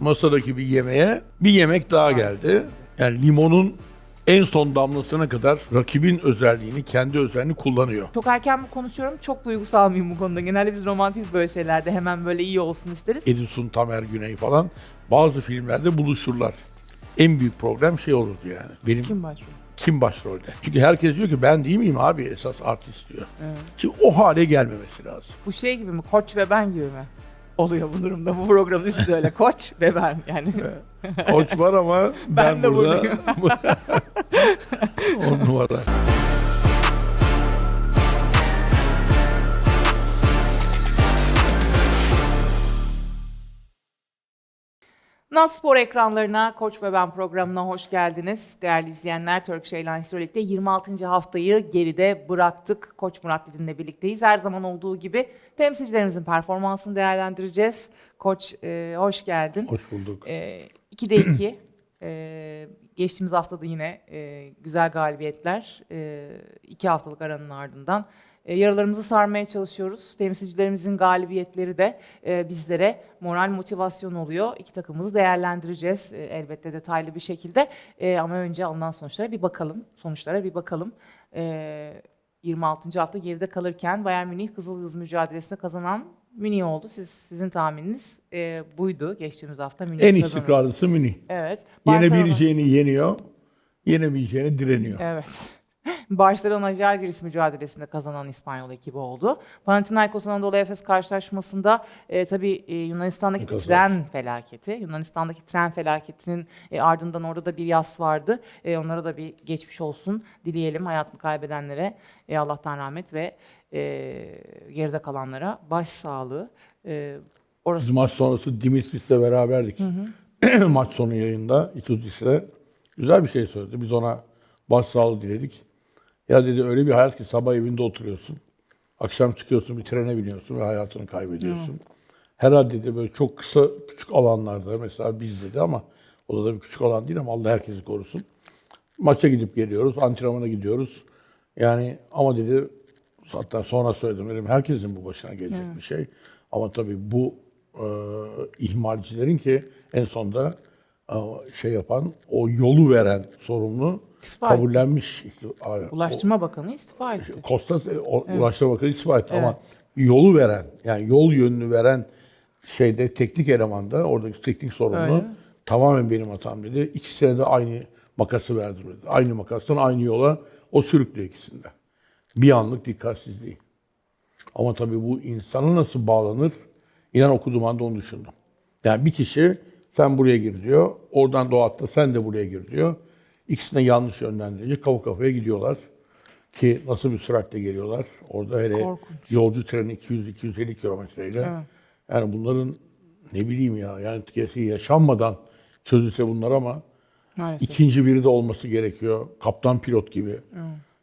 masadaki bir yemeğe bir yemek daha geldi. Yani limonun en son damlasına kadar rakibin özelliğini, kendi özelliğini kullanıyor. Çok erken mi konuşuyorum? Çok duygusal mıyım bu konuda? Genelde biz romantiz böyle şeylerde. Hemen böyle iyi olsun isteriz. Edison, Tamer Güney falan bazı filmlerde buluşurlar. En büyük problem şey olurdu yani. Benim Kim başrol? başrolde. Çünkü herkes diyor ki ben değil miyim abi esas artist diyor. Evet. Şimdi o hale gelmemesi lazım. Bu şey gibi mi? Koç ve ben gibi mi? Oluyor bu durumda. Bu programın ismi de öyle. Koç ve ben. Yani Koç var ama ben de burada buradayım. 10 numara. Naz Spor ekranlarına Koç ve Ben programına hoş geldiniz. Değerli izleyenler, Turkish Airlines Lig'de 26. haftayı geride bıraktık. Koç Murat Didin'le birlikteyiz. Her zaman olduğu gibi temsilcilerimizin performansını değerlendireceğiz. Koç hoş geldin. Hoş bulduk. 2'de 2. Geçtiğimiz haftada yine güzel galibiyetler. 2 haftalık aranın ardından. Yaralarımızı sarmaya çalışıyoruz. Temsilcilerimizin galibiyetleri de bizlere moral motivasyon oluyor. İki takımımızı değerlendireceğiz elbette detaylı bir şekilde. Ama önce alınan sonuçlara bir bakalım. 26. hafta geride kalırken Bayern Münih Kızılyıldız mücadelesinde kazanan Münih oldu. Sizin tahmininiz buydu geçtiğimiz hafta. Münih En kazanır. istikrarlısı Münih. Evet. Barcelona. Yenebileceğini yeniyor, yenemeyeceğini direniyor. Evet. Barcelona Žalgiris mücadelesinde kazanan İspanyol ekibi oldu. Panathinaikos Anadolu Efes karşılaşmasında tabii Yunanistan'daki tren felaketinin ardından orada da bir yas vardı. Onlara da bir geçmiş olsun dileyelim, hayatını kaybedenlere Allah'tan rahmet ve geride kalanlara başsağlığı. Biz maç sonrası Dimitris'le beraberdik. Maç sonu yayında İtudis'le güzel bir şey söyledi. Biz ona başsağlığı diledik. Ya dedi öyle bir hayat ki sabah evinde oturuyorsun. Akşam çıkıyorsun bir trene biniyorsun ve hayatını kaybediyorsun. Herhalde dedi böyle çok kısa küçük alanlarda mesela biz dedi ama o da bir küçük alan değil ama Allah herkesi korusun. Maça gidip geliyoruz, antrenmana gidiyoruz. Yani ama dedi hatta sonra söyledim dedim herkesin bu başına gelecek bir şey. Ama tabii bu ihmalcilerin ki en sonunda şey yapan, o yolu veren sorumlu İstifa etti. kabullenmiş. Ulaştırma Bakanı istifa etti. Kostas Ulaştırma Bakanı istifa etti ama yolu veren, yani yol yönünü veren şeyde teknik elemanda, oradaki teknik sorumlu Öyle. tamamen benim hatam dedi. İkisine de aynı makası verdim dedi. Aynı makastan aynı yola o sürüklüyor ikisinde. Bir anlık dikkatsizliği. Ama tabii bu insana nasıl bağlanır? İnan okuduğum anda onu düşündüm. Yani bir kişi sen buraya gir diyor. Oradan doğatta sen de buraya gir diyor. İkisine yanlış yönlendirici kafa kafaya gidiyorlar. Ki nasıl bir süratle geliyorlar. Orada hele Korkunç. yolcu treni 200-250 kilometreyle. Evet. Yani bunların ne bileyim ya yani yaşanmadan çözülse bunlar ama Maalesef. ikinci biri de olması gerekiyor. Kaptan pilot gibi.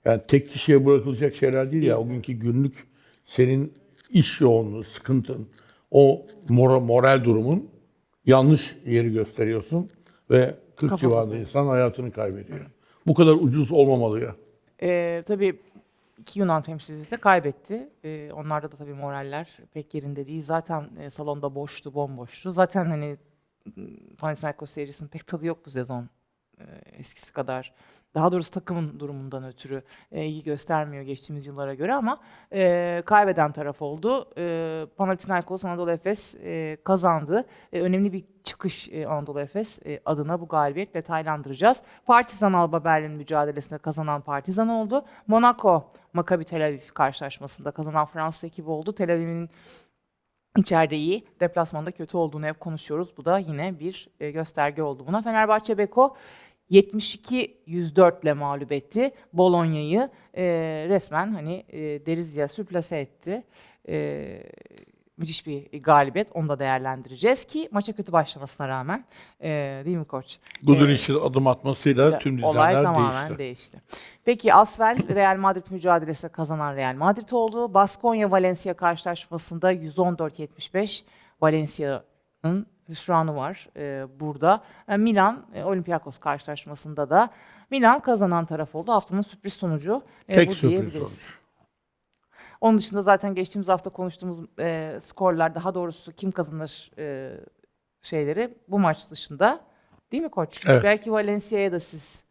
Yani tek kişiye bırakılacak şeyler değil ya. O günkü günlük senin iş yoğunluğu, sıkıntın, o moral durumun yanlış yeri gösteriyorsun ve 40 Kafa civarında kafaya. insan hayatını kaybediyor. Bu kadar ucuz olmamalı ya. Tabii iki Yunan temsilcisi de kaybetti. Onlarda da tabii moraller pek yerinde değil. Zaten salonda boştu, bomboştu. Zaten hani Panathinaikos seyircisinin pek tadı yok bu sezon eskisi kadar. Daha doğrusu takımın durumundan ötürü iyi göstermiyor geçtiğimiz yıllara göre ama kaybeden taraf oldu. Panathinaikos Anadolu Efes kazandı. Önemli bir çıkış Anadolu Efes adına bu galibiyet detaylandıracağız. Partizan Alba Berlin mücadelesinde kazanan Partizan oldu. Monaco Maccabi Tel Aviv karşılaşmasında kazanan Fransız ekibi oldu. Tel Aviv'in İçeride iyi, deplasmanda kötü olduğunu hep konuşuyoruz. Bu da yine bir gösterge oldu buna. Fenerbahçe Beko 72-104 ile mağlup etti Bologna'yı. Resmen hani deriz ya sürplase etti. Müthiş bir galibiyet. Onu da değerlendireceğiz ki maça kötü başlamasına rağmen değil mi koç? Guduric'in adım atmasıyla tüm Olay düzenler tamamen değişti. değişti. Peki Asvel Real Madrid mücadelesinde kazanan Real Madrid oldu. Baskonya Valencia karşılaşmasında 114-75 Valencia'nın hüsranı var burada. Milan Olympiakos karşılaşmasında da Milan kazanan taraf oldu. Haftanın sürpriz sonucu Tek bu sürpriz diyebiliriz. sonuç. Onun dışında zaten geçtiğimiz hafta konuştuğumuz skorlar, daha doğrusu kim kazanır şeyleri bu maç dışında değil mi koç? Evet. Belki Valencia'ya da siz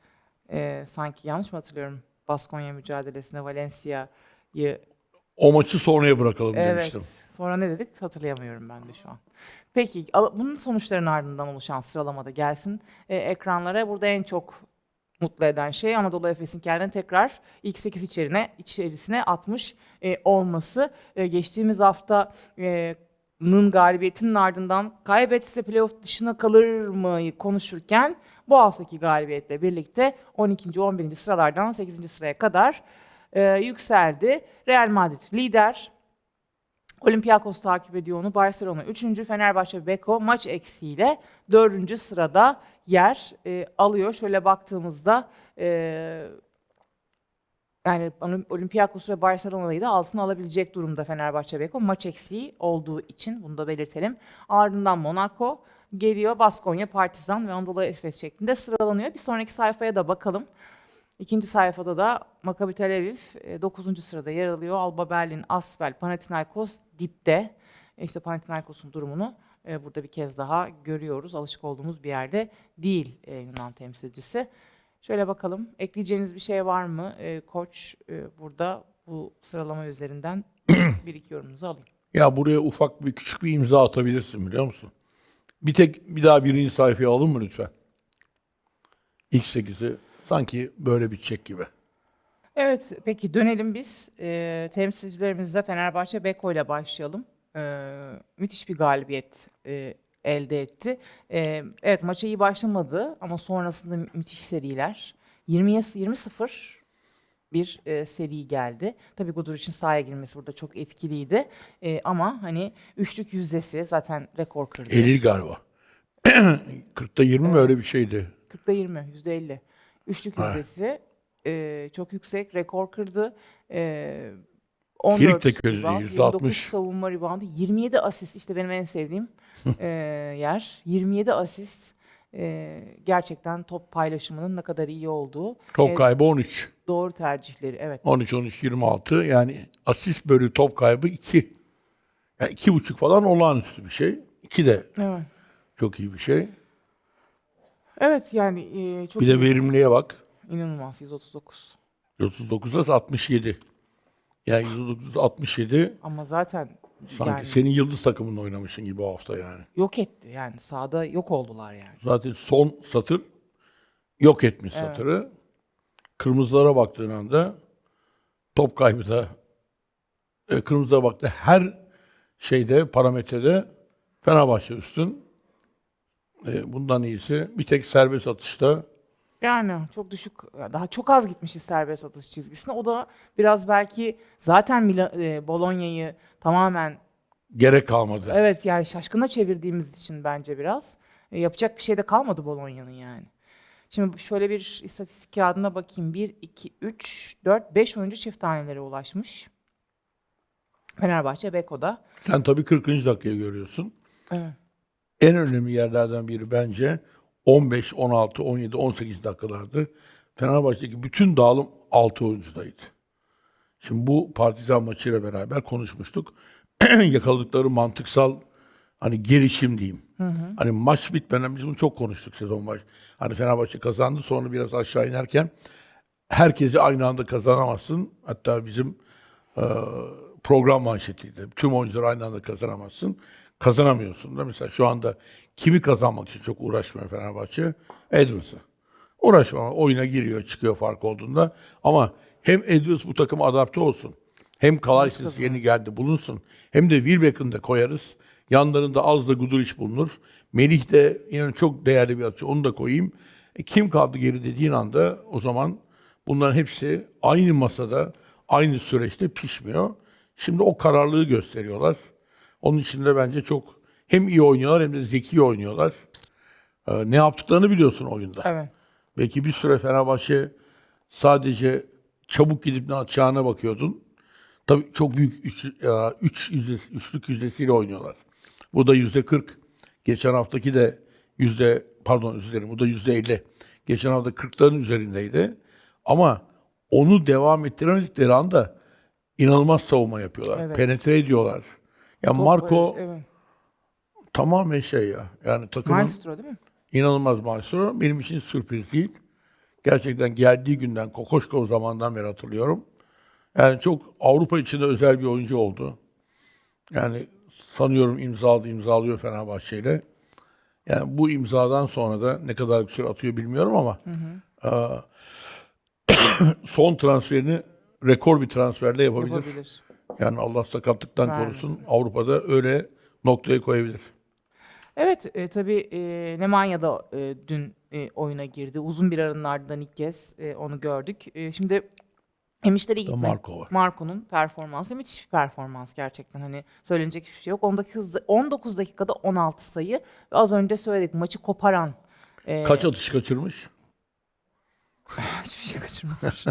sanki yanlış mı hatırlıyorum? Baskonya mücadelesinde Valencia'yı O maçı sonraya bırakalım evet. demiştim. Sonra ne dedik? Hatırlayamıyorum ben de şu an. Peki bunun sonuçlarının ardından oluşan sıralamada gelsin ekranlara. Burada en çok mutlu eden şey Anadolu Efes'in kendini tekrar ilk 8 içerisine atmış olması. Geçtiğimiz haftanın galibiyetinin ardından kaybetse playoff dışına kalır mı konuşurken bu haftaki galibiyetle birlikte 12. 11. sıralardan 8. sıraya kadar yükseldi. Real Madrid lider. Olympiakos takip ediyor onu. Barcelona 3. Fenerbahçe Beko maç eksiğiyle 4. sırada yer alıyor. Şöyle baktığımızda yani Olympiakos ve Barcelona'yı da altına alabilecek durumda Fenerbahçe Beko. Maç eksiği olduğu için bunu da belirtelim. Ardından Monaco geliyor. Baskonya, Partizan ve Anadolu Efes şeklinde sıralanıyor. Bir sonraki sayfaya da bakalım. İkinci sayfada da Maccabi Tel Aviv 9. sırada yer alıyor. Alba Berlin, Asvel, Panathinaikos dipte. İşte Panathinaikos'un durumunu burada bir kez daha görüyoruz. Alışık olduğumuz bir yerde değil Yunan temsilcisi. Şöyle bakalım. Ekleyeceğiniz bir şey var mı? Koç burada bu sıralama üzerinden bir iki yorumunuzu alayım. Ya buraya ufak küçük bir imza atabilirsin biliyor musun? Bir daha birinci sayfaya alın mı lütfen? İlk 8'i sanki böyle bitecek gibi. Evet, peki dönelim biz. Temsilcilerimizle Fenerbahçe Beko ile başlayalım. Müthiş bir galibiyet elde etti. Evet, maça iyi başlamadı ama sonrasında müthiş seriler. 20-0 bir seri geldi. Tabii Guduric'in sahaya girmesi burada çok etkiliydi. Ama hani üçlük yüzdesi zaten rekor kırdı. 50 galiba. 40'ta 20 mi öyle bir şeydi? 40'ta 20, %50. Üçlük Evet. yüzdesi çok yüksek, rekor kırdı. Kirik de 14 kötü rebound, değil, 29 %60. savunma reboundu, 27 asist işte benim en sevdiğim yer. 27 asist gerçekten top paylaşımının ne kadar iyi olduğu. Top kaybı 13. Doğru tercihleri evet. 13, 26 yani asist bölü top kaybı 2. Yani 2,5 falan olağanüstü bir şey. 2 de Evet. çok iyi bir şey. Evet yani çok Bir de verimliye bak. inanılmaz 139. 139'a 67. Yani 109-67 Ama zaten sanki yani senin yıldız takımında oynamışsın gibi o hafta yani. yok etti yani sahada yok oldular yani. Zaten son satır yok etmiş Evet. satırı. Kırmızılara baktığın anda top kaybı da kırmızılara baktı. Her şeyde parametrede Fenerbahçe üstün. Bundan iyisi bir tek serbest atışta Yani çok düşük, daha çok az gitmişiz serbest atış çizgisine. O da biraz belki zaten Bologna'yı tamamen gerek kalmadı. evet yani şaşkına çevirdiğimiz için bence biraz yapacak bir şey de kalmadı Bologna'nın yani. Şimdi şöyle bir istatistik kağıdına bakayım. 1, 2, 3, 4, 5 oyuncu çift tanelere ulaşmış. Fenerbahçe Beko'da. Sen tabii 40. dakikayı görüyorsun. Evet. En önemli yerlerden biri bence 15, 16, 17, 18 dakikalardı. Fenerbahçe'deki bütün dağılım 6 oyuncudaydı. Şimdi bu Partizan maçıyla beraber konuşmuştuk. Yakaladıkları mantıksal hani gelişim diyeyim. Hani maç bitmeden biz bunu çok konuştuk sezon başı. Hani Fenerbahçe kazandı sonra biraz aşağı inerken herkesi aynı anda kazanamazsın. Hatta bizim program manşetiydi. Tüm oyuncuları aynı anda kazanamazsın. Kazanamıyorsun da. Mesela şu anda kimi kazanmak için çok uğraşmıyor Fenerbahçe? Edwards'ı. Uğraşmama. Oyuna giriyor, çıkıyor fark olduğunda. Ama hem Edwards bu takıma adapte olsun. Hem Kalajdzic yeni geldi bulunsun. Hem de Wilbeck'ın da koyarız. Yanlarında az da Guduric bulunur. Melih de yani çok değerli bir atçı. Onu da koyayım. Kim kaldı geri dediğin anda o zaman bunların hepsi aynı masada, aynı süreçte pişmiyor. Şimdi o kararlılığı gösteriyorlar. Onun için de bence çok hem iyi oynuyorlar hem de zeki oynuyorlar. Ne yaptıklarını biliyorsun oyunda. Evet. Belki bir süre Fenerbahçe sadece çabuk gidip ne atacağına bakıyordun. Tabii çok büyük üçlük yüzdesiyle oynuyorlar. Bu da %40. Geçen haftaki de bu da %50. Geçen hafta 40'ların üzerindeydi. Ama onu devam ettiremedikleri anda inanılmaz savunma yapıyorlar. Evet. Penetre ediyorlar. Ya Marco Evet. tamamen şey ya. Yani takımın Maestro değil mi? inanılmaz maestro. Benim için sürpriz değil. Gerçekten geldiği günden, Kokoşkov zamandan beri hatırlıyorum. Yani çok Avrupa içinde özel bir oyuncu oldu. Yani sanıyorum imzalıyor Fenerbahçe ile. Yani bu imzadan sonra da ne kadar güzel atıyor bilmiyorum ama son transferini rekor bir transferle yapabilir. Yapabilir. Yani Allah sakatlıktan Vermesin. korusun. Avrupa'da öyle noktaya koyabilir. Evet, tabii Nemanja dün oyuna girdi. Uzun bir aranın ardından ilk kez onu gördük. Şimdi Emişler'e gitmek. Marco var. Marco'nun performansı müthiş bir performans gerçekten. Hani söylenecek hiçbir şey yok. 19 dakikada 16 sayı. Ve az önce söyledik maçı koparan. Kaç atış kaçırmış? Hiçbir şey kaçırmamış.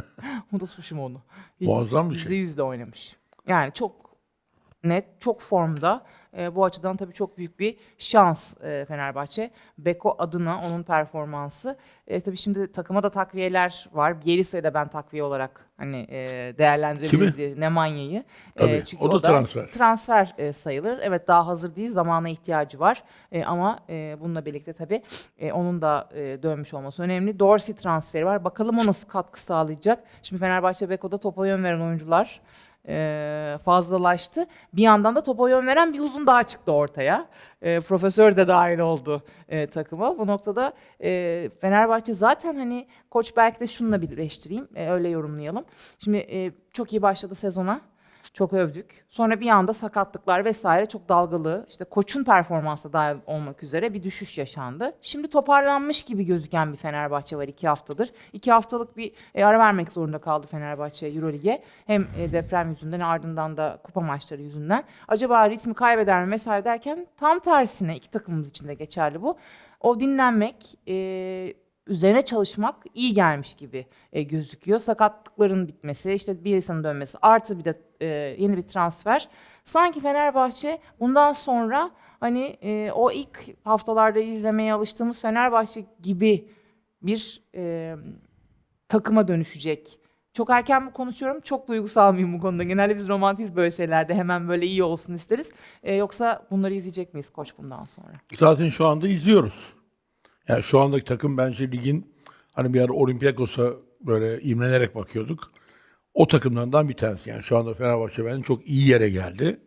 Unutmuşum onu. Hiç, Muazzam bir şey. %100 de oynamış. Yani çok net, çok formda. Bu açıdan tabii çok büyük bir şans Fenerbahçe. Beko adına onun performansı. Tabii şimdi takıma da takviyeler var. Bielitsa'yı da ben takviye olarak hani değerlendirebiliriz diye Nemanya'yı. Tabii, Çünkü o da transfer. transfer sayılır. Evet daha hazır değil, zamana ihtiyacı var. Ama bununla birlikte tabii onun da dönmüş olması önemli. Dorsey transferi var. Bakalım o nasıl katkı sağlayacak. Şimdi Fenerbahçe Beko'da topa yön veren oyuncular fazlalaştı. Bir yandan da topa yön veren bir uzun daha çıktı ortaya. Profesör de dahil oldu takıma. Bu noktada Fenerbahçe zaten hani koç belki de şununla birleştireyim. Öyle yorumlayalım. Şimdi çok iyi başladı sezona. Çok övdük. Sonra bir anda sakatlıklar vesaire çok dalgalı. İşte koçun performansı dahil olmak üzere bir düşüş yaşandı. Şimdi toparlanmış gibi gözüken bir Fenerbahçe var 2 haftadır. 2 haftalık bir ara vermek zorunda kaldı Fenerbahçe Eurolig'e. Hem deprem yüzünden ardından da kupa maçları yüzünden. Acaba ritmi kaybeder mi vesaire derken tam tersine iki takımımız için de geçerli bu. O dinlenmek, üzerine çalışmak iyi gelmiş gibi gözüküyor. Sakatlıkların bitmesi, işte Bielsa'nın dönmesi artı bir de yeni bir transfer. Sanki Fenerbahçe bundan sonra hani o ilk haftalarda izlemeye alıştığımız Fenerbahçe gibi bir takıma dönüşecek. Çok erken mi konuşuyorum? Çok duygusal mıyım bu konuda? Genelde biz romantiz böyle şeylerde hemen böyle iyi olsun isteriz. Yoksa bunları izleyecek miyiz koç bundan sonra? Zaten şu anda izliyoruz. Yani şu andaki takım bence ligin hani bir ara Olympiakos'a böyle imrenerek bakıyorduk. O takımlardan bir tanesi. Yani şu anda Fenerbahçe bence çok iyi yere geldi.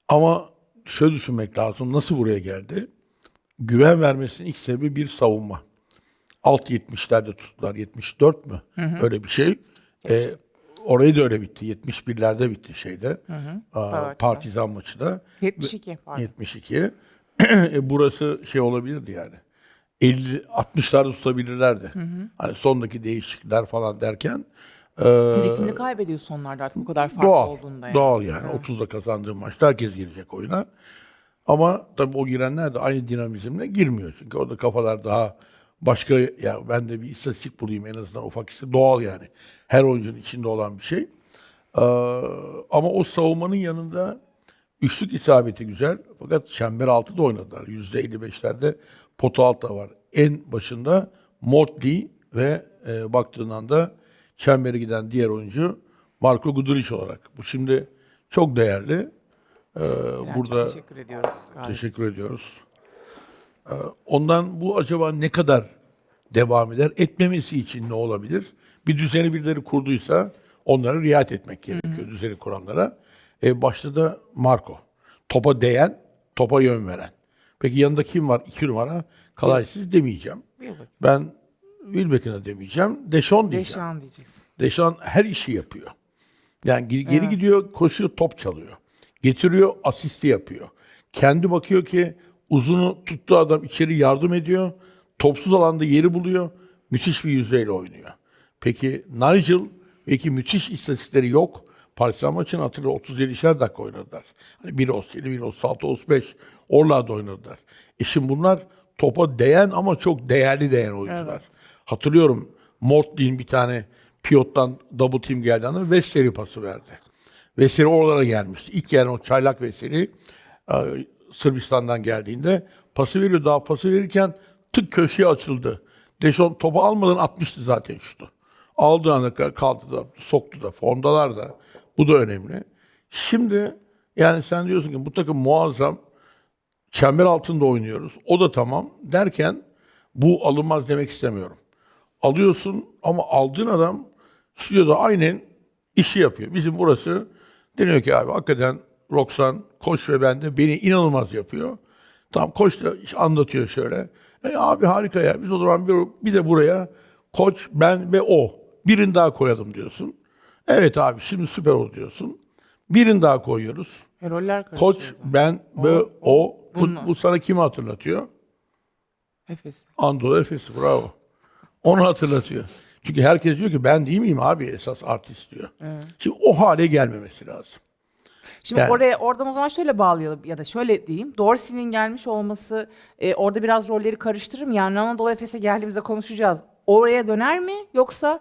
Ama şöyle düşünmek lazım. Nasıl buraya geldi? Güven vermesinin ilk sebebi bir savunma. Alt 70'lerde tuttular. 74 mü? Öyle bir şey. Orayı da öyle bitti. 71'lerde bitti şeyde. Partizan maçı da. 72 pardon. 72. Burası şey olabilirdi yani. 50-60'larda tutabilirlerdi. Hani sondaki değişiklikler falan derken Ritmini kaybediyor sonlarda artık bu kadar farklı doğal. olduğunda yani. Doğal yani. 30'da kazandığı maçta herkes girecek oyuna. Ama tabii o girenler de aynı dinamizmle girmiyor. Çünkü orada kafalar daha başka, ya ben de bir istatistik bulayım en azından ufak doğal yani. Her oyuncunun içinde olan bir şey. Ama o savunmanın yanında üçlük isabeti güzel. Fakat çember altı da oynadılar. %55'lerde pota altı da var. En başında Motley ve baktığın da çembere giden diğer oyuncu Marko Guduric olarak. Bu şimdi çok değerli. Burada Teşekkür ediyoruz. teşekkür ediyoruz. Ondan bu acaba ne kadar devam eder? Etmemesi için ne olabilir? Bir düzeni birileri kurduysa onlara riayet etmek gerekiyor, düzeni kuranlara. Başta da Marco. Topa değen, topa yön veren. Peki yanında kim var? 2 numara. Kalaysız demeyeceğim. Ben Wilbeck'ine demeyeceğim. Deşon diyeceğim. Deşan diyeceksin. Deşan her işi yapıyor. Yani geri gidiyor, koşuyor, top çalıyor. Getiriyor, asisti yapıyor. Kendi bakıyor ki uzunu tuttuğu adam içeri yardım ediyor. Topsuz alanda yeri buluyor. Müthiş bir yüzdeyle oynuyor. Peki Nigel, belki müthiş istatistikleri yok. Partizan maçını hatırla 37'şer dakika oynadılar. Hani biri 37, biri 36, 35. Oralarda oynadılar. Şimdi bunlar topa değen ama çok değen oyuncular. Evet. Hatırlıyorum Mortley'in bir tane piyottan double team geldi anda Veseli pası verdi. Veseli oralara gelmişti. İlk yani o çaylak Veseli Sırbistan'dan geldiğinde pası veriyor. Daha pası verirken tık köşeye açıldı. Deşon topu almadan atmıştı zaten şutu. Aldığı anda kaldı da, soktu da, formdalar da. Bu da önemli. Şimdi yani sen diyorsun ki bu takım muazzam. Çember altında oynuyoruz. O da tamam derken bu alınmaz demek istemiyorum. Alıyorsun ama aldığın adam stüdyoda aynen işi yapıyor. Bizim burası deniyor ki abi hakikaten Roxan, Koç ve ben de beni inanılmaz yapıyor. Tamam Koç da anlatıyor şöyle. Abi harika ya biz o zaman bir de buraya Koç, ben ve o. Birini daha koyalım diyorsun. Evet abi şimdi süper oldu diyorsun. Birini daha koyuyoruz. Roller karışıyor. Koç, ben ve o. Bu sana kimi hatırlatıyor? Efes. Anadolu Efes'i, bravo. Onu hatırlatıyor. Çünkü herkes diyor ki ben değil miyim abi esas artist diyor. Evet. Şimdi o hale gelmemesi lazım. Şimdi Yani- oradan o zaman şöyle bağlayalım ya da şöyle diyeyim. Dorsey'nin gelmiş olması orada biraz rolleri karıştırır mı? Yani Anadolu Efes'e geldiğimizde konuşacağız. Oraya döner mi? Yoksa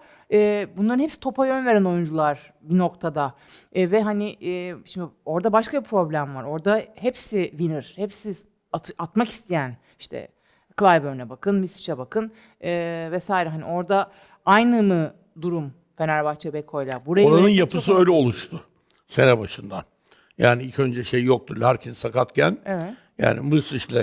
bunların hepsi topa yön veren oyuncular bir noktada. Ve hani şimdi orada başka bir problem var. Orada hepsi winner. Hepsi atmak isteyen, işte Clyburn'e bakın, Misic'e bakın vesaire. Hani orada aynı mı durum Fenerbahçe Beko'yla? Burayı Oranın yönetmek yapısı çok öyle oluştu sene başından. Yani ilk önce şey yoktu. Larkin sakatken Evet. yani Mısış'la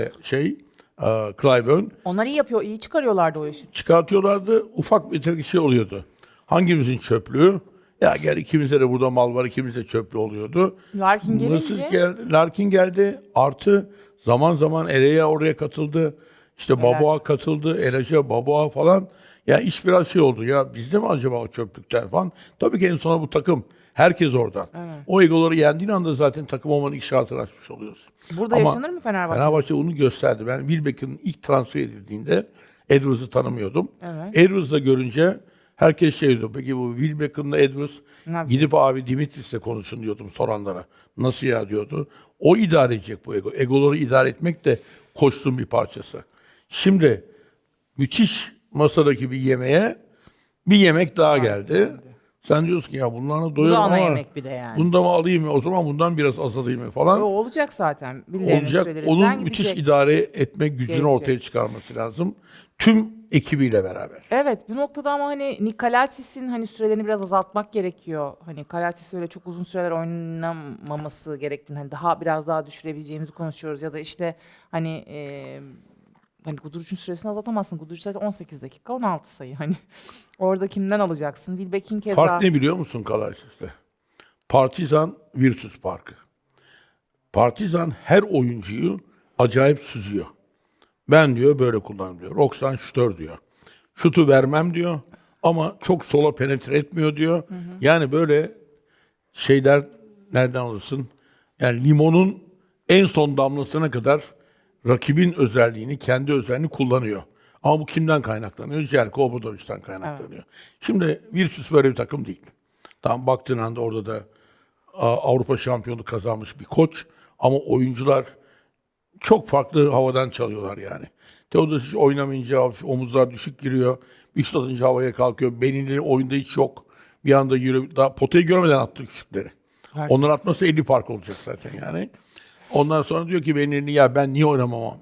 Clyburn Onlar iyi yapıyor, iyi çıkarıyorlardı o işi. çıkartıyorlardı. Ufak bir tek şey oluyordu. Hangimizin çöplüğü? Ya gel ikimizde de burada mal var, ikimizde çöplüğü oluyordu. Larkin Mısır gelince Larkin geldi. Artı zaman zaman Ereya oraya katıldı. İşte Baboa katıldı. Eraja, Baboa falan. Ya iş biraz şey oldu. Ya bizde mi acaba o çöplükten falan? Tabii ki en sona bu takım. Herkes oradan. O egoları yendiğin anda zaten takım olmanın ilk şartını açmış oluyorsun. burada Ama yaşanır mı Fenerbahçe? Fenerbahçe bunu gösterdi. Ben Wilbeck'in ilk transfer edildiğinde Edwards'ı tanımıyordum. Evet. Edwards'ı görünce herkes şey diyor. Peki bu Wilbeck'inle Edwards Ne yapacak? gidip abi Dimitris'le konuşun diyordum soranlara. Nasıl ya diyordu. O idare edecek bu ego. Egoları idare etmek de koçluğun bir parçası. Şimdi müthiş masadaki bir yemeğe bir yemek daha geldi. Sen diyorsun ki ya bunlarla Bu doyarım da ana ama yemek bir de yani. bunda mı alayım mı? O zaman bundan biraz az alayım mı falan. O olacak zaten. Birilerinin Olacak. sürelerinden Onun müthiş gidecek. idare etme gücünü Gelecek. ortaya çıkarması lazım. Tüm ekibiyle beraber. Evet, bu noktada ama hani Nikolatis'in hani sürelerini biraz azaltmak gerekiyor. Hani Kalatis öyle çok uzun süreler oynamaması gerektiğini, hani biraz daha düşürebileceğimizi konuşuyoruz ya da işte hani Guduric'in süresini azaltamazsın. Guduric zaten 18 dakika 16 sayı hani. Orada kimden alacaksın? Wilbeck'in keza. Fark ne biliyor musun Kalaysis'te? Partizan Virtus Parkı. Partizan her oyuncuyu acayip süzüyor. Ben diyor böyle kullanırım diyor. Roxan şutör diyor. Şutu vermem diyor ama çok sola penetre etmiyor diyor. Yani böyle şeyler nereden alırsın? Yani limonun en son damlasına kadar rakibin özelliğini, kendi özelliğini kullanıyor. Ama bu kimden kaynaklanıyor? Jelko Obradovic'den kaynaklanıyor. Şimdi Virtus böyle bir takım değil. Tam baktığın anda orada da Avrupa şampiyonu kazanmış bir koç ama oyuncular çok farklı havadan çalıyorlar yani. Teodosic oynamayınca hafif omuzlar düşük giriyor. Bir şut atınca havaya kalkıyor. Benili oyunda hiç yok. Bir anda yürü, daha potayı görmeden attı küçükleri. Onlar atması 50 fark olacak zaten yani. Ondan sonra diyor ki Benili ya ben niye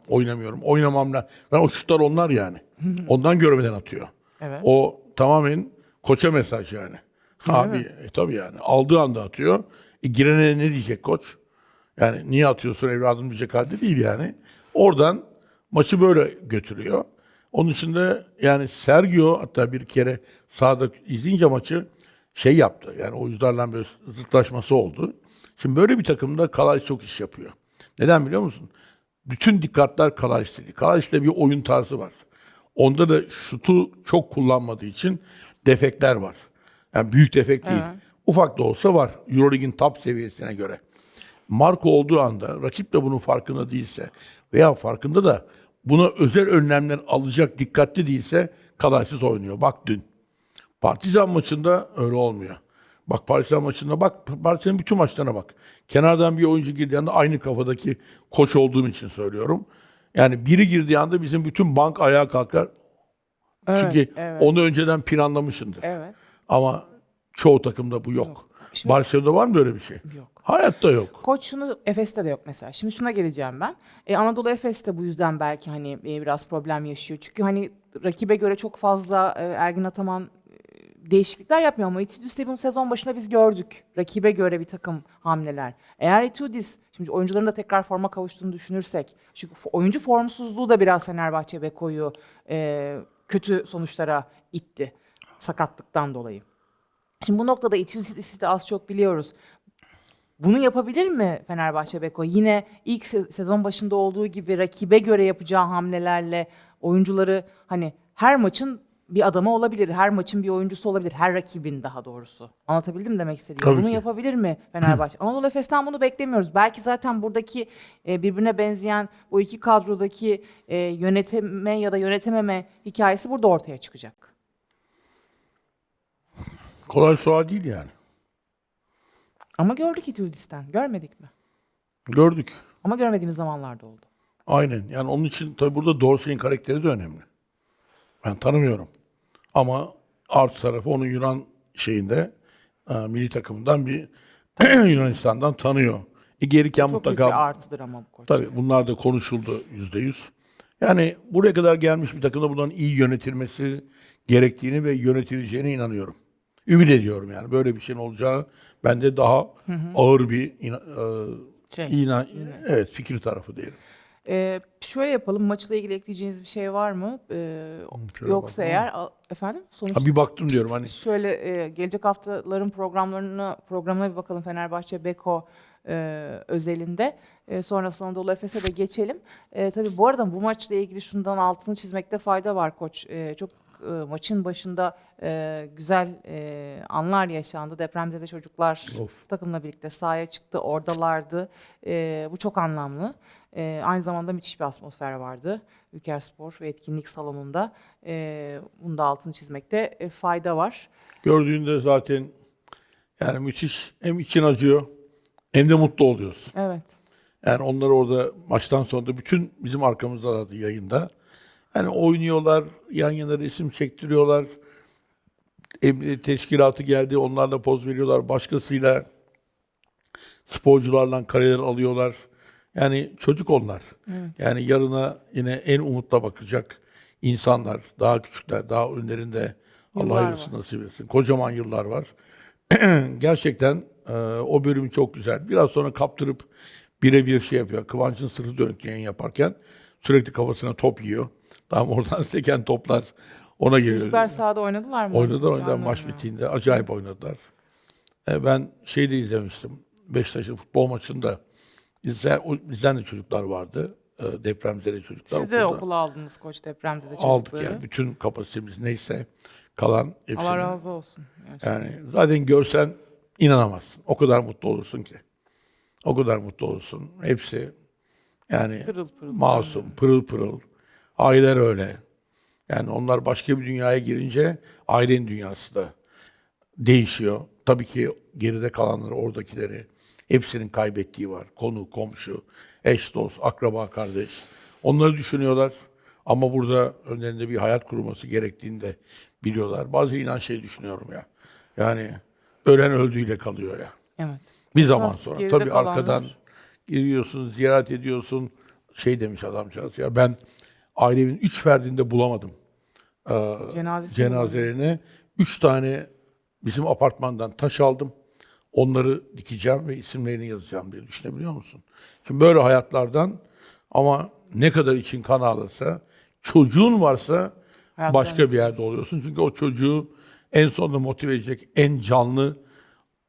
oynamıyorum. Oynamamla. Ben o şutlar onlar yani. Ondan görmeden atıyor. Evet. O tamamen koça mesaj yani. Abi tabii yani. Aldığı anda atıyor. Girene ne diyecek koç? Yani niye atıyorsun evladım diyecek halde değil yani. Oradan maçı böyle götürüyor. Onun için de yani Sergio hatta bir kere sahada izleyince maçı şey yaptı. Yani oyuncularla böyle zıtlaşması oldu. Şimdi böyle bir takımda Kalaj çok iş yapıyor. Neden biliyor musun? Bütün dikkatler Kalaj'ta. Kalaj'ta bir oyun tarzı var. Onda da şutu çok kullanmadığı için defekler var. Yani büyük defekt değil. Ufak da olsa var. Euroleague'in top seviyesine göre. Marka olduğu anda rakip de bunun farkında değilse veya farkında da buna özel önlemler alacak dikkatli değilse kalaysız oynuyor. Bak dün. Partizan maçında öyle olmuyor. Bak Partizan maçında bak Partizan'ın bütün maçlarına bak. Kenardan bir oyuncu girdiği anda aynı kafadaki koç olduğum için söylüyorum. Yani biri girdiği anda bizim bütün bank ayağa kalkar. Çünkü onu önceden planlamışındır. Evet. Ama çoğu takımda bu yok. Şimdi- Barcelona'da var mı böyle bir şey? Yok. Hayatta yok. Koç şunu Efes'te de yok mesela. Şimdi şuna geleceğim ben. Anadolu Efes de bu yüzden belki hani biraz problem yaşıyor. Çünkü hani rakibe göre çok fazla Ergin Ataman değişiklikler yapmıyor ama Etudis'te bunu sezon başında biz gördük. Rakibe göre bir takım hamleler. Eğer Etudis, şimdi oyuncuların da tekrar forma kavuştuğunu düşünürsek, çünkü oyuncu formsuzluğu da biraz Fenerbahçe Beko'yu kötü sonuçlara itti sakatlıktan dolayı. Şimdi bu noktada Etudis'i de az çok biliyoruz. Bunu yapabilir mi Fenerbahçe Beko? Yine ilk sezon başında olduğu gibi rakibe göre yapacağı hamlelerle oyuncuları, hani her maçın bir adamı olabilir, her maçın bir oyuncusu olabilir, her rakibin daha doğrusu. Anlatabildim mi demek istediğimi? Tabii Bunu ki. yapabilir mi Fenerbahçe? Anadolu Efes'ten bunu beklemiyoruz. Belki zaten buradaki birbirine benzeyen bu iki kadrodaki yönetme ya da yönetememe hikayesi burada ortaya çıkacak. Kolay sual değil yani. Ama gördük Etudis'ten, görmedik mi? Gördük. Ama görmediğimiz zamanlarda oldu. Aynen. Yani onun için tabii burada Dorsey'in karakteri de önemli. Ben tanımıyorum. Ama artı tarafı onun Yunan şeyinde milli takımından bir Yunanistan'dan tanıyor. Gelirken Çok büyük mutlaka bir artıdır ama bu koç. tabii bunlar da konuşuldu %100. Yani buraya kadar gelmiş bir takımda bunların iyi yönetilmesi gerektiğini ve yönetileceğine inanıyorum. Ümit ediyorum yani böyle bir şeyin olacağı bende daha ağır bir evet fikir tarafı diyelim. Şöyle yapalım, maçla ilgili ekleyeceğiniz bir şey var mı? Şöyle Yoksa bakayım. eğer, efendim? Sonuçta Bir baktım diyorum hani şöyle gelecek haftaların programına bir bakalım Fenerbahçe Beko özelinde. Sonrasında Anadolu Efes'e de geçelim. Tabii bu arada bu maçla ilgili şundan altını çizmekte fayda var koç. Çok maçın başında güzel anlar yaşandı. Depremzede çocuklar takımla birlikte sahaya çıktı, oradalardı. Bu çok anlamlı. Aynı zamanda müthiş bir atmosfer vardı Ülkerspor ve etkinlik salonunda. Bunun da altını çizmekte fayda var. gördüğünde zaten yani müthiş hem için acıyor hem de mutlu oluyorsun. Evet. Yani onlar orada maçtan sonra da bütün bizim arkamızdalardı yayında. Hani oynuyorlar, yan yana resim çektiriyorlar. Emniyet teşkilatı geldi, onlarla poz veriyorlar. Başkasıyla sporcularla kareler alıyorlar. Yani çocuk onlar. Evet. Yani yarına yine en umutla bakacak insanlar, daha küçükler, daha önlerinde Allah Yıllar hayırlısı var. nasip etsin. Kocaman yıllar var. Gerçekten o bölüm çok güzel. Biraz sonra kaptırıp birebir şey yapıyor. Kıvanç'ın sırtı dönük yayın yaparken sürekli kafasına top yiyor. Tam oradan seken toplar ona geliyor. Çocuklar sahada oynadılar mı? Oynadılar Canlı maç oynadı. bittiğinde. Acayip oynadılar. Ben şeyi de izlemiştim. Beşiktaş'ın futbol maçında bizden de çocuklar vardı. Depremzede çocuklar. Siz de okulda. okula aldınız koç depremzede Aldık çocukları. yani. Bütün kapasitemiz neyse kalan hepsini. Allah razı olsun. Gerçekten. Yani zaten görsen inanamazsın. O kadar mutlu olursun ki. O kadar mutlu olursun. Hepsi yani Pırıl pırıl. masum, pırıl pırıl. Aileler öyle. Yani onlar başka bir dünyaya girince ailenin dünyası da değişiyor. Tabii ki geride kalanları, oradakileri hepsinin kaybettiği var. Konu, komşu, eş, dost, akraba, kardeş. Onları düşünüyorlar. Ama burada önlerinde bir hayat kurulması gerektiğini de biliyorlar. Bazı inan şey düşünüyorum ya. Yani ölen öldüğüyle kalıyor ya. Evet. Bir Esas zaman sonra. geride Tabii kalanlar- arkadan giriyorsun, ziyaret ediyorsun. Şey demiş adamcağız ya ben ailemin 3 ferdinde bulamadım cenazelerini. 3 tane bizim apartmandan taş aldım. Onları dikeceğim ve isimlerini yazacağım diye düşünebiliyor musun? Şimdi böyle hayatlardan ama ne kadar için kan ağlarsa, çocuğun varsa Hayatlarını başka bir yerde oluyorsun. Çünkü o çocuğu en sonunda motive edecek en canlı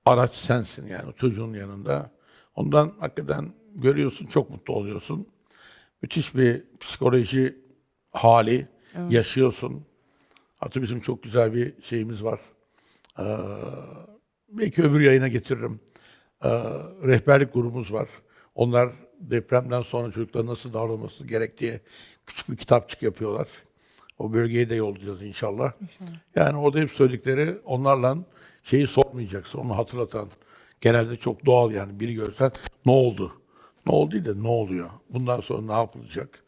araç sensin yani o çocuğun yanında. Ondan hakikaten görüyorsun, çok mutlu oluyorsun. Müthiş bir psikoloji hali yaşıyorsun. Hatta bizim çok güzel bir şeyimiz var. Belki öbür yayına getiririm. Rehberlik grubumuz var. Onlar depremden sonra çocuklar nasıl davranması gerektiği küçük bir kitapçık yapıyorlar. O bölgeye de yollayacağız inşallah. Yani orada hep söyledikleri onlarla şeyi sormayacaksın, onu hatırlatan. Genelde çok doğal yani. Biri görsen ne oldu? Ne oldu değil de ne oluyor? Bundan sonra ne yapılacak?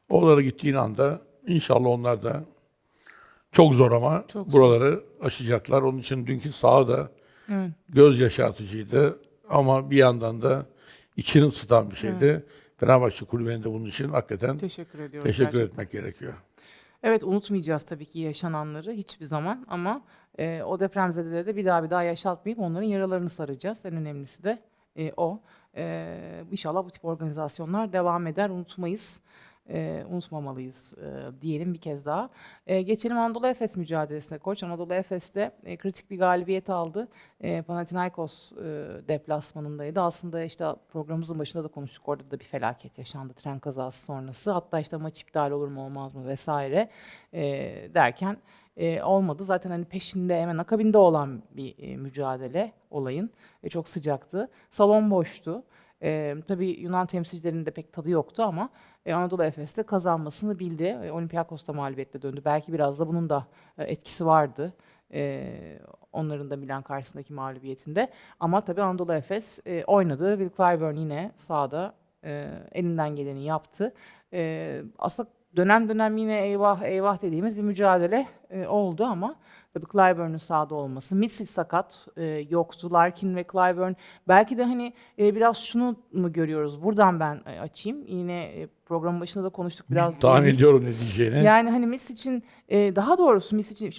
Oralara gittiğin anda inşallah onlar da çok zor ama Çok zor. buraları aşacaklar. Onun için dünkü saha da göz yaşartıcıydı. Ama bir yandan da içini ısıtan bir şeydi. Fenerbahçe kulübüne de bunun için hakikaten Teşekkür ediyoruz. teşekkür gerçekten. etmek gerekiyor. Evet, unutmayacağız tabii ki yaşananları hiçbir zaman ama O depremzedeleri de bir daha yaşatmayıp onların yaralarını saracağız. En önemlisi de o. İnşallah bu tip organizasyonlar devam eder. Unutmamalıyız diyelim bir kez daha. Geçelim Anadolu Efes mücadelesine. Koç Anadolu Efes'te kritik bir galibiyet aldı. Panathinaikos deplasmanındaydı. Aslında işte programımızın başında da konuştuk. Orada da bir felaket yaşandı tren kazası sonrası. Hatta işte maç iptal olur mu olmaz mı vesaire derken olmadı. Zaten hani peşinde hemen akabinde olan bir mücadele olayın. Çok sıcaktı. Salon boştu. Tabii Yunan temsilcilerinin de pek tadı yoktu ama Anadolu Efes de kazanmasını bildi. Olympiakos'ta mağlubiyetle döndü. Belki biraz da bunun da etkisi vardı. Onların da Milan karşısındaki mağlubiyetinde. Ama tabii Anadolu Efes oynadı. Will Clyburn yine sahada elinden geleni yaptı. Aslında dönem dönem yine eyvah eyvah dediğimiz bir mücadele oldu ama tabii Clyburn'un sahada olması. Mitsic sakat yoktu. Larkin ve Clyburn. Belki de hani biraz şunu mu görüyoruz? Buradan ben açayım. Yine programın başında da konuştuk biraz. Tahmin ediyorum ne diyeceğini. Yani hani Misic'in daha doğrusu Misic,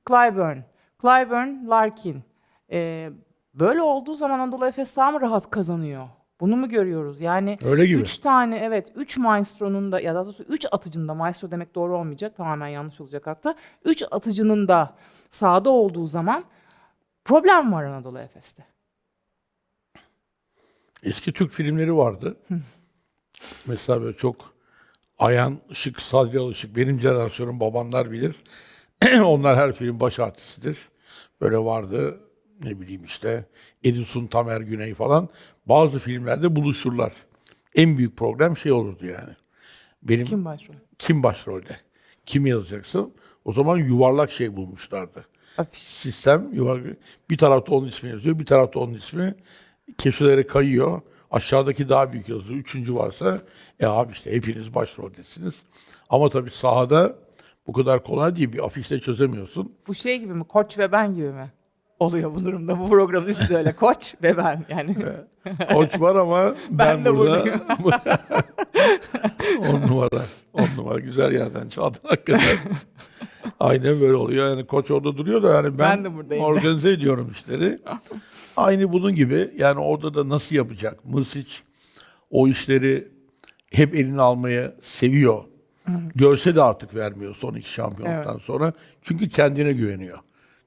Clyburn, Clyburn, Larkin. Böyle olduğu zaman Anadolu Efes daha mı rahat kazanıyor? Bunu mu görüyoruz? Yani Öyle gibi. 3 maestro'nun da ya da 3 atıcının da maestro demek doğru olmayacak. Tamamen yanlış olacak hatta. 3 atıcının da sahada olduğu zaman problem var Anadolu Efes'te. Eski Türk filmleri vardı. Mesela böyle çok Ayhan Işık, Sadri Işık, benim jenerasyonum babanlar bilir. Onlar her film baş artistidir. Böyle vardı, ne bileyim işte Edison, Tamer Güney falan. Bazı filmlerde buluşurlar. En büyük problem şey olurdu yani. Benim Kim başrol? kim başrolde? Kim yazacaksın? O zaman yuvarlak şey bulmuşlardı. Afiş. Sistem yuvarlak. Bir tarafta onun ismi yazıyor, bir tarafta onun ismi. Köşelere kayıyor. Aşağıdaki daha büyük yazıyor. Üçüncü varsa abi işte hepiniz başroldesiniz. Ama tabii sahada bu kadar kolay değil. Bir afişle çözemiyorsun. Bu şey gibi mi? Koç ve ben gibi mi? Oluyor bu durumda. Bu programın ismi de öyle. Koç ve ben. Yani Koç var ama ben de burada buradayım. 10 numara. 10 numara. Güzel yerden çaldın hakikaten. Aynen böyle oluyor. Yani koç orada duruyor da yani Ben de buradayım. organize ediyorum işleri. Aynı bunun gibi. Yani orada da nasıl yapacak? Mrsic o işleri hep eline almayı seviyor. Görse de artık vermiyor son 2 şampiyonluktan sonra. Çünkü kendine güveniyor.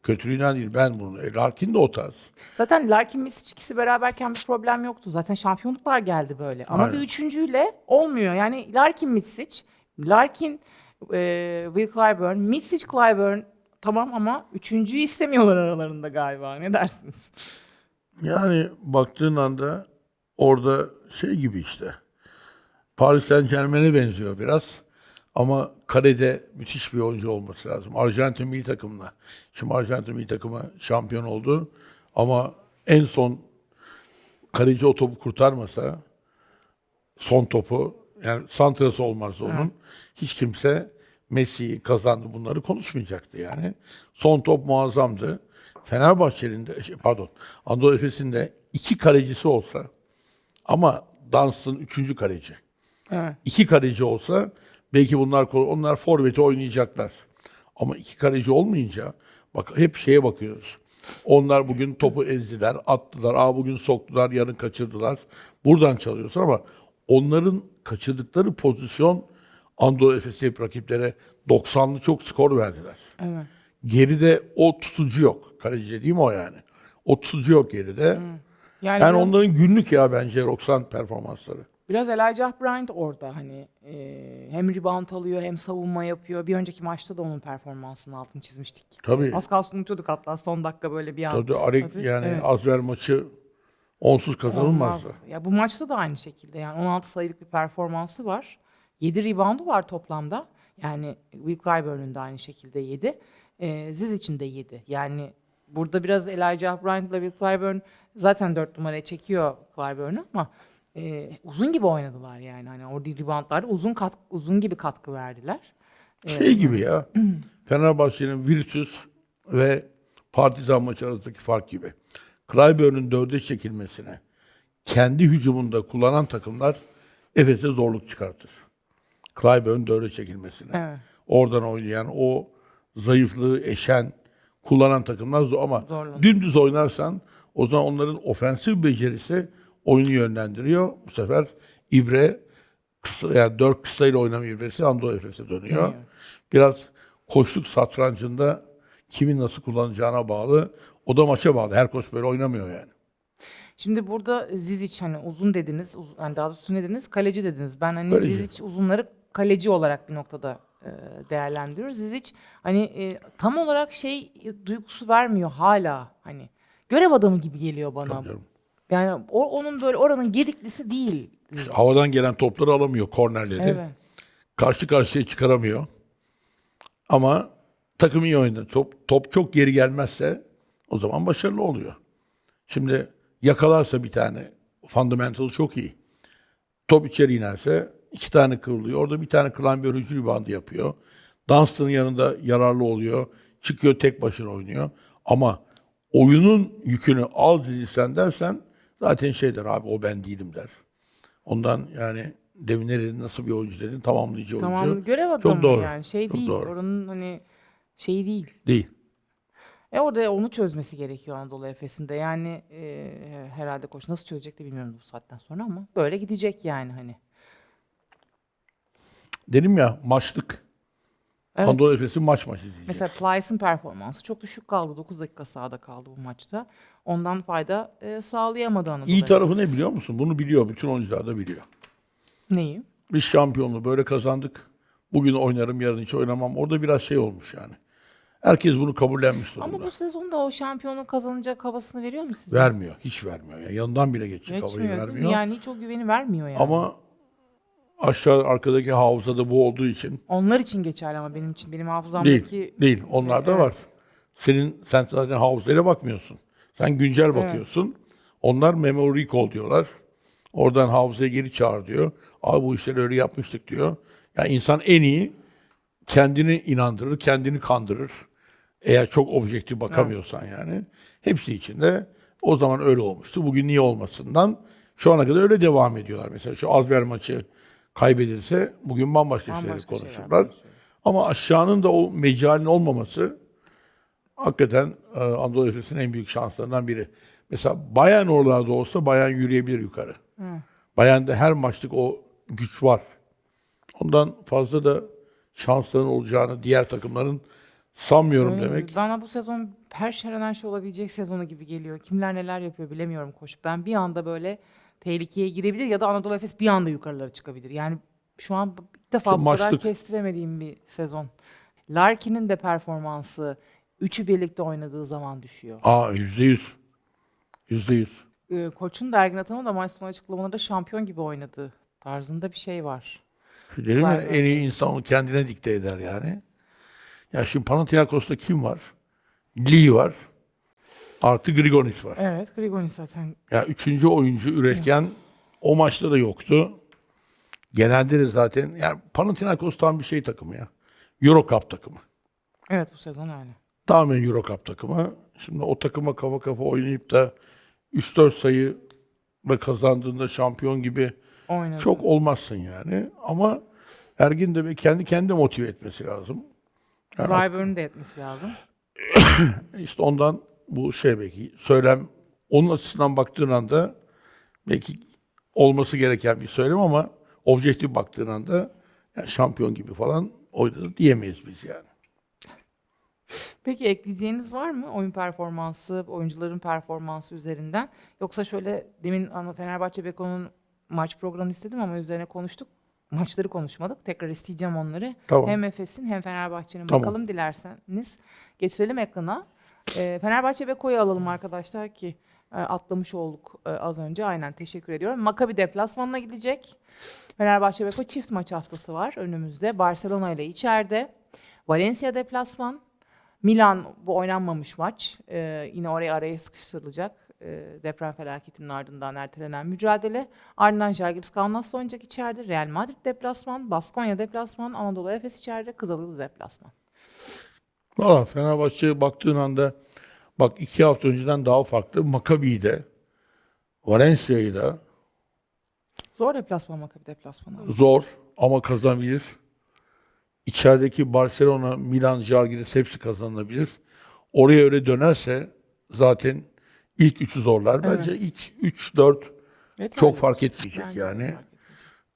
Kötülüğünden değil, ben bunu. Larkin de o tarz. Zaten Larkin Misic ikisi beraberken bir problem yoktu. Zaten şampiyonluklar geldi böyle. Ama Aynen. bir üçüncüyle olmuyor. Yani Larkin Misic, Larkin Will Clyburn, Misic Clyburn tamam ama üçüncüyü istemiyorlar aralarında galiba. Ne dersiniz? Yani baktığın anda orada şey gibi işte. Paris Saint-Germain'e benziyor biraz. Ama kalede müthiş bir oyuncu olması lazım. Arjantin milli takımla. Şimdi Arjantin milli takımı şampiyon oldu. Ama en son kaleci o topu kurtarmasa son topu yani santrası olmazsa onun hiç kimse Messi kazandı bunları konuşmayacaktı yani. Son top muazzamdı. Fenerbahçe'nin de Anadolu Efes'in de 2 kalecisi olsa ama Dunstan 3. kaleci. Evet. 2 kaleci olsa belki onlar forveti oynayacaklar. Ama 2 kaleci olmayınca bak hep şeye bakıyoruz. Onlar bugün topu ezdiler, attılar. Bugün soktular, yarın kaçırdılar. Buradan çalıyorsun ama onların kaçırdıkları pozisyon Anadolu Efes'i hep rakiplere 90'lı çok skor verdiler. Evet. Geride o tutucu yok. Kaleci değil mi o yani? O tutucu yok geride. Yani Yani biraz, onların günlük ya bence 90 performansları. biraz Elijah Bryant orada hani hem rebound alıyor hem savunma yapıyor. Bir önceki maçta da onun performansının altını çizmiştik. Tabii. Az kalsın unutuyorduk hatta son dakika böyle bir an. Tabii yani Evet. Azrail maçı onsuz kazanılmazdı. Olmaz. Ya bu maçta da aynı şekilde yani 16 sayılık bir performansı var. 7 reboundu var toplamda. Yani Will Clyburn'un da aynı şekilde 7. Zizic'in de 7. Yani burada biraz Elijah Bryant ile Will Clyburn zaten 4 numaraya çekiyor Clyburn'u ama uzun gibi oynadılar yani. Hani orada reboundlarda uzun gibi katkı verdiler. Şey gibi ya. Fenerbahçe'nin Virtus ve Partizan maçı arasındaki fark gibi. Clyburn'un 4'e çekilmesine kendi hücumunda kullanan takımlar Efes'e zorluk çıkartır. Clyburn 4'e çekilmesine. Evet. Oradan oynayan o zayıflığı eşen kullanan takımlar zor ama Zorlanıyor. dümdüz oynarsan o zaman onların ofensif becerisi oyunu yönlendiriyor. Bu sefer ibre yani 4 kısayla oynama ibresi Anadolu Efes'e dönüyor. Dönüyor. Biraz koçluk satrancında kimin nasıl kullanacağına bağlı. O da maça bağlı. Her koç böyle oynamıyor yani. Şimdi burada Zizic hani uzun dediniz, yani daha doğrusu ne dediniz? Kaleci dediniz. Ben hani Kaleci. Zizic uzunları kaleci olarak bir noktada değerlendiriyoruz. Zizic hani tam olarak duygusu vermiyor hala hani. Görev adamı gibi geliyor bana. Tabii canım. Yani onun böyle oranın gediklisi değil Zizic. Havadan gelen topları alamıyor, kornerleri. Evet. Karşı karşıya çıkaramıyor. Ama takım iyi oynadı. Top çok geri gelmezse o zaman başarılı oluyor. Şimdi yakalarsa bir tane fundamental çok iyi. Top içeri inerse 2 tane kıvrılıyor. Orada bir tane Clambier hücum bandı yapıyor. Dunstan'ın yanında yararlı oluyor. Çıkıyor tek başına oynuyor. Ama oyunun yükünü al sen dersen zaten şey der abi o ben değilim der. Ondan yani demin ne dedin nasıl bir oyuncu dedin tamamlayıcı oyuncu. Tamam, görev adamı Çok doğru. yani Çok değil. doğru. Oranın hani değil. Değil. Orada onu çözmesi gerekiyor Anadolu Efes'inde. Yani herhalde koç nasıl çözecek de bilmiyorum bu saatten sonra ama böyle gidecek yani hani. Dedim ya maçlık. Evet. Anadolu Efes'i maç izleyeceğiz. Mesela Plyce'ın performansı çok düşük kaldı. 9 dakika sahada kaldı bu maçta. Ondan fayda sağlayamadı Anadolu İyi Efes. tarafı ne biliyor musun? Bunu biliyor. Bütün oyuncular da biliyor. Neyi? Biz şampiyonluğu böyle kazandık. Bugün oynarım, yarın hiç oynamam. Orada biraz şey olmuş yani. Herkes bunu kabullenmiş durumda. Ama bu sezonda o şampiyonluk kazanacak havasını veriyor mu size? Vermiyor. Hiç vermiyor. Yani yanından bile geçecek havayı Geçmiyor değil mi? vermiyor. Yani hiç o güveni vermiyor yani. Ama aşağı arkadaki havzada bu olduğu için Onlar için geçerli ama benim için. Benim değil. hafızamdaki... Değil. Onlarda Evet. var. Sen zaten havzayla bakmıyorsun. Sen güncel bakıyorsun. Onlar memory recall diyorlar. Oradan hafızaya geri çağır diyor. Abi bu işleri öyle yapmıştık diyor. Yani insan en iyi kendini inandırır, kendini kandırır. Eğer çok objektif bakamıyorsan yani. Hepsi içinde o zaman öyle olmuştu. Bugün niye olmasından şu ana kadar öyle devam ediyorlar. Mesela şu Azver maçı kaybedilse bugün bambaşka şeyleri Bambaşka şeyler konuşurlar. konuşuyor. Ama aşağının da o mecalin olmaması hakikaten Anadolu Efes'in en büyük şanslarından biri. Mesela Bayern oralarda olsa Bayern yürüyebilir yukarı. Bayern'de her maçlık o güç var. Ondan fazla da şansların olacağını diğer takımların sanmıyorum demek. Bana bu sezon her şey olabilecek sezonu gibi geliyor. Kimler neler yapıyor bilemiyorum koç. Ben bir anda böyle tehlikeye girebilir ya da Anadolu Efes bir anda yukarılara çıkabilir. Yani şu an ilk defa İşte bu kadar maçlık. kestiremediğim bir sezon. Larkin'in de performansı üçü birlikte oynadığı zaman düşüyor. %100. %100. Koç'un da Ergin Ataman'ın da maç sonu açıklamalarında şampiyon gibi oynadığı tarzında bir şey var. Dedim ya Var. en iyi insan onu kendine dikte eder yani. Ya şimdi Panathinaikos'ta kim var? Lee var. Artı Grigonis var. Evet, Grigonis zaten. Ya üçüncü oyuncu üretken o maçta da yoktu. Genelde de zaten yani Panathinaikos tam bir şey takımı ya. Euro Cup takımı. Evet, bu sezon öyle. Tamamen Euro Cup takımı. Şimdi o takıma kafa kafa oynayıp da 3-4 sayı kazandığında şampiyon gibi Oynadı. çok olmazsın yani. Ama Ergin de kendi kendine motive etmesi lazım. Yani Clyburn'un da etmesi lazım. işte ondan bu şey belki söylem onun açısından baktığın anda belki olması gereken bir söylem ama objektif baktığın anda yani şampiyon gibi falan oynadı diyemeyiz biz yani. Peki ekleyeceğiniz var mı oyun performansı, oyuncuların performansı üzerinden? Yoksa şöyle demin Fenerbahçe Beko'nun maç programını istedim ama üzerine konuştuk. Maçları konuşmadık. Tekrar isteyeceğim onları. Tamam. Hem Efes'in hem Fenerbahçe'nin Tamam. bakalım dilerseniz. Getirelim ekrana. Fenerbahçe Beko'yu alalım arkadaşlar ki atlamış olduk az önce. Aynen teşekkür ediyorum. Maccabi deplasmanına gidecek. Fenerbahçe Beko çift maç haftası var önümüzde. Barcelona ile içeride. Valencia deplasman. Milan bu oynanmamış maç. Yine araya sıkıştırılacak. Deprem felaketinin ardından ertelenen mücadele. Ardından Žalgiris Kaunas'la oynayacak içeride. Real Madrid deplasman, Baskonya deplasman, Anadolu Efes içeride, Kızıldız deplasman. Valla Fenerbahçe'ye baktığın anda bak 2 hafta önceden daha farklı. Maccabi'yi de Valencia'yı da Zor deplasman Maccabi deplasmanı. zor ama kazanabilir. İçerideki Barcelona, Milan, Žalgiris hepsi kazanılabilir. oraya öyle dönerse zaten ilk üçü zorlar. Evet. Bence ilk 3-4 Evet, çok öyle. fark etmeyecek Bence de yani. fark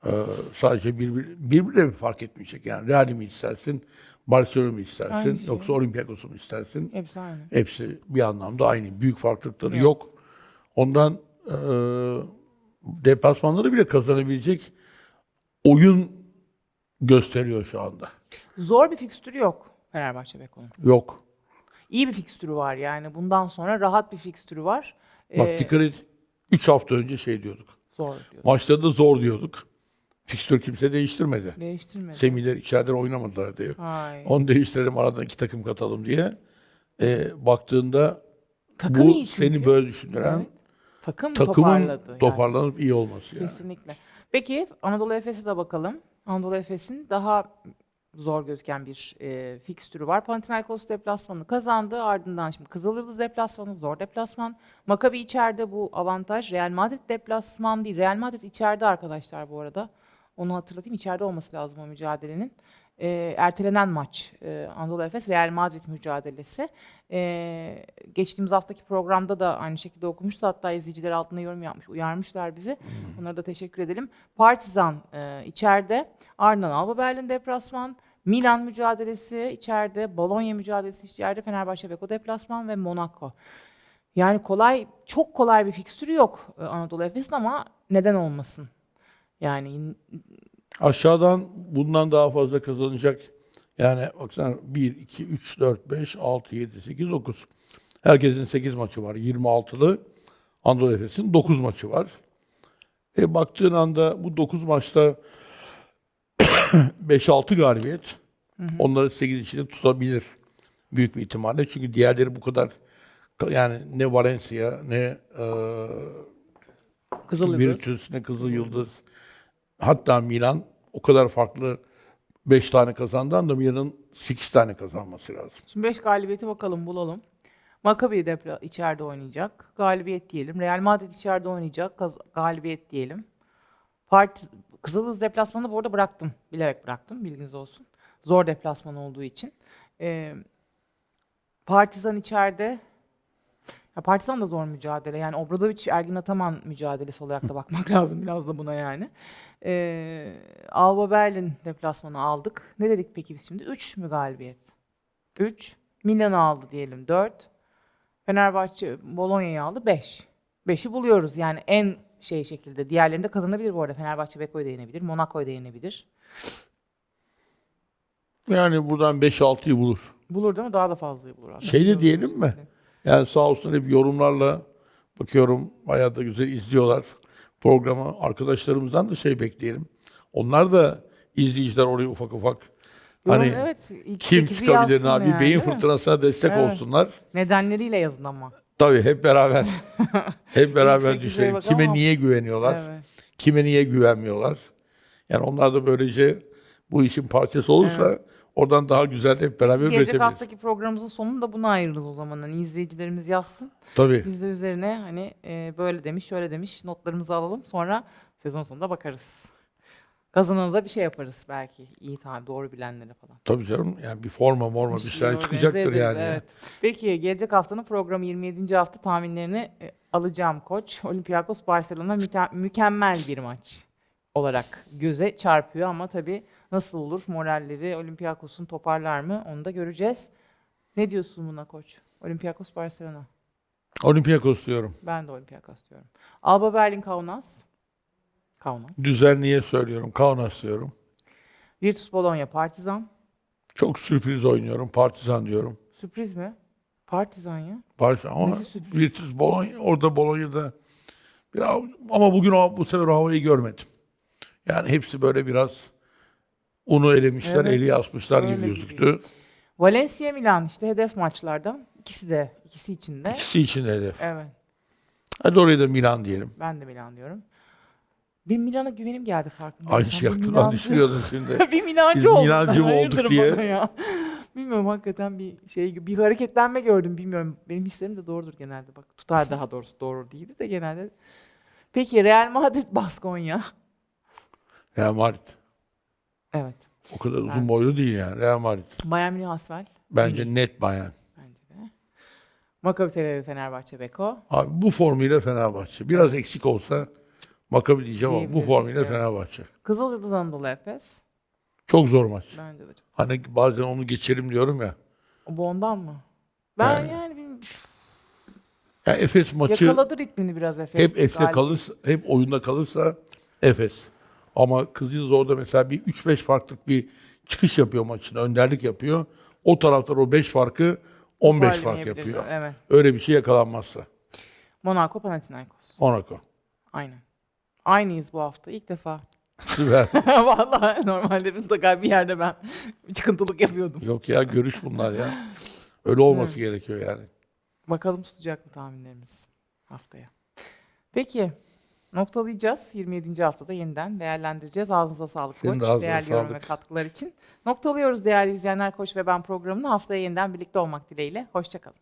etmeyecek. Sadece birbirine fark etmeyecek yani. Real mi istersin, Barcelona mı istersin, Aynı şey. yoksa Olympiakos'u mu istersin? Hepsi aynı. Hepsi bir anlamda aynı. Büyük farklılıkları Yok. yok. Ondan deplasmanları bile kazanabilecek oyun gösteriyor şu anda. Zor bir fikstürü yok Fenerbahçe Beko'nun. Yok. İyi bir fikstürü var yani. Bundan sonra rahat bir fikstürü var. Bak dikkat et. 3 hafta önce şey diyorduk. Zor diyor. Maçlarda zor diyorduk. Fikstür kimse değiştirmedi. Değiştirmedi. Semihler içeride oynamadılar diye. Hayır. Onu değiştirelim, aradan 2 takım katalım diye. Baktığında Takım bu iyi çünkü. seni böyle düşündüren Evet. Takım takımın toparladı yani. toparlanıp iyi olması yani. Kesinlikle. Peki Anadolu Efes'e de bakalım. Anadolu Efes'in daha zor gözüken bir fikstürü var. Panathinaikos deplasmanı kazandı. Ardından şimdi Kızılyıldız deplasmanı, zor deplasman. Maccabi içeride, bu avantaj. Real Madrid deplasman değil. Real Madrid içeride arkadaşlar bu arada. Onu hatırlatayım. İçeride olması lazım o mücadelenin. Ertelenen maç. Anadolu Efes Real Madrid mücadelesi. Geçtiğimiz haftaki programda da aynı şekilde okumuştu. Hatta izleyiciler altına yorum yapmış, uyarmışlar bizi. Onlara da teşekkür edelim. Partizan içeride, ardından Alba Berlin deplasman, Milan mücadelesi içeride, Bologna mücadelesi içeride, Fenerbahçe Beko deplasman ve Monaco. Yani çok kolay bir fikstürü yok Anadolu Efes'in, ama neden olmasın? Yani Aşağıdan bundan daha fazla kazanacak. Yani baksana 1, 2, 3, 4, 5, 6, 7, 8, 9. Herkesin 8 maçı var. 26'lı. Anadolu Efes'in 9 maçı var. Baktığın anda bu 9 maçta 5-6 galibiyet onları 8 içinde tutabilir büyük bir ihtimalle. Çünkü diğerleri bu kadar, yani ne Valencia, ne Kızılyıldız. Virtus, ne Kızılyıldız, hatta Milan o kadar farklı 5 tane kazandan da Milan'ın 8 tane kazanması lazım. Şimdi 5 galibiyeti bakalım, bulalım. Maccabi içeride oynayacak. Galibiyet diyelim. Real Madrid içeride oynayacak. Galibiyet diyelim. Kızılyıldız deplasmanı bu arada bıraktım. Bilerek bıraktım. Bilginiz olsun. Zor deplasman olduğu için. Partizan içeride. Ya Partizan da zor mücadele. Yani Obradović, Ergin Ataman mücadelesi olarak da bakmak lazım biraz da buna yani. Alba Berlin deplasmanı aldık. Ne dedik peki biz şimdi? 3 mü galibiyet? 3. Milan'ı aldı diyelim 4. Fenerbahçe Bologna'yı aldı 5. 5'i buluyoruz yani en şekilde. Diğerlerini de kazanabilir bu arada. Fenerbahçe Beko'yu da yenebilir. Monaco'yu da yenebilir. Yani buradan 5-6'yı bulur. Bulur değil mi? Daha da fazlayı bulur aslında. Şey de Biliyoruz diyelim bu mi? şekilde. Yani sağ olsun hep yorumlarla bakıyorum, bayağı da güzel izliyorlar programı. Arkadaşlarımızdan da şey bekleyelim. Onlar da, izleyiciler, oraya ufak ufak hani Evet, ilk kim 8'i çıkabilir yazsın abi, yani, beyin değil mi? fırtınasına destek Evet. olsunlar. Nedenleriyle yazın ama. Tabii hep beraber hep beraber sekize düşünelim. bakalım Kime ama- niye güveniyorlar? Evet. Kime niye güvenmiyorlar? Yani onlar da böylece bu işin parçası olursa oradan daha güzel hep beraber Gelecek üretebiliriz. haftaki programımızın sonunu da buna ayırırız o zaman. Hani izleyicilerimiz yazsın. Tabii. Biz de üzerine hani böyle demiş, şöyle demiş notlarımızı alalım. Sonra sezon sonunda bakarız. Kazanana da bir şey yaparız belki. İyi, tamam, doğru bilenlere falan. Tabii canım. Yani bir forma bir şey şeyler organize çıkacaktır ederiz, yani. evet. Peki gelecek haftanın programı 27. hafta tahminlerini alacağım koç. Olympiakos Barcelona mükemmel bir maç olarak göze çarpıyor, ama tabii nasıl olur, moralleri Olympiakos'un toparlar mı, onu da göreceğiz. Ne diyorsun buna koç? Olympiakos Barcelona. Olympiakos diyorum. Ben de Olympiakos diyorum. Alba Berlin Kaunas. Kaunas. Düzenliye söylüyorum. Kaunas diyorum. Virtus Bologna Partizan. Çok sürpriz oynuyorum. Partizan diyorum. Sürpriz mi? Partizan ya. Partizan ama Nesi sürpriz? Virtus Bologna, orada Bologna'da biraz, ama bugün bu sefer havayı görmedim. Yani hepsi böyle biraz unu elemişler, Evet, eli asmışlar öyle gibi gibi. gözüktü. Valencia Milan işte hedef maçlardan. İkisi için de. İkisi için de hedef. Evet. Hadi oraya da Milan diyelim. Ben de Milan diyorum. Bir Milan'a güvenim geldi farkında. Aynı şey yaptığını düşünüyordum şimdi. Bir Minancı Biz oldum. Minancı mı Hayırdır olduk diye. bana ya. Bilmiyorum, hakikaten bir hareketlenme gördüm, bilmiyorum. Benim hislerim de doğrudur genelde. Bak, tutar, daha doğrusu doğru değildi de genelde. Peki Real Madrid Baskonya. Real Madrid. Evet. O kadar uzun boylu değil yani. Real Madrid. Bayern Münih Asvel. Bence net Bayern. Bence de. Maccabi Tel Aviv, Fenerbahçe, Beko. Abi bu formuyla Fenerbahçe. Biraz eksik olsa Maccabi diyeceğim ama bu Diyebilirim, formuyla evet. Fenerbahçe. Kızılyıldız Anadolu Efes. Çok zor maç. Bence de çok. Hani bazen onu geçelim diyorum ya. Bu ondan mı? Ben Yani. yani bilmiyorum. Ya Efes maçı Yakaladı ritmini biraz Efes. hep Efes'te Galibiyet. kalırsa, hep oyunda kalırsa Efes. Ama Kızıldız orada mesela bir 3-5 farklık bir çıkış yapıyor maçın. Önderlik yapıyor. O taraftar o 5 farkı 15 fark Toparlamayabilirler, yapıyor. Evet. Öyle bir şey yakalanmazsa. Monaco, Panathinaikos. Monaco. Aynen. Aynıyız bu hafta. İlk defa. Süper. Vallahi normalde mutlaka bir yerde ben çıkıntılık yapıyordum. Yok ya görüş bunlar ya. Öyle olması gerekiyor yani. Bakalım tutacak mı tahminlerimiz haftaya. Peki. Noktalayacağız. 27. haftada yeniden değerlendireceğiz. Ağzınıza sağlık Senin de Koç. ağzına Değerli yorum ve sağlık. katkılar için. Noktalıyoruz değerli izleyenler Koç ve Ben programını. Haftaya yeniden birlikte olmak dileğiyle. Hoşçakalın.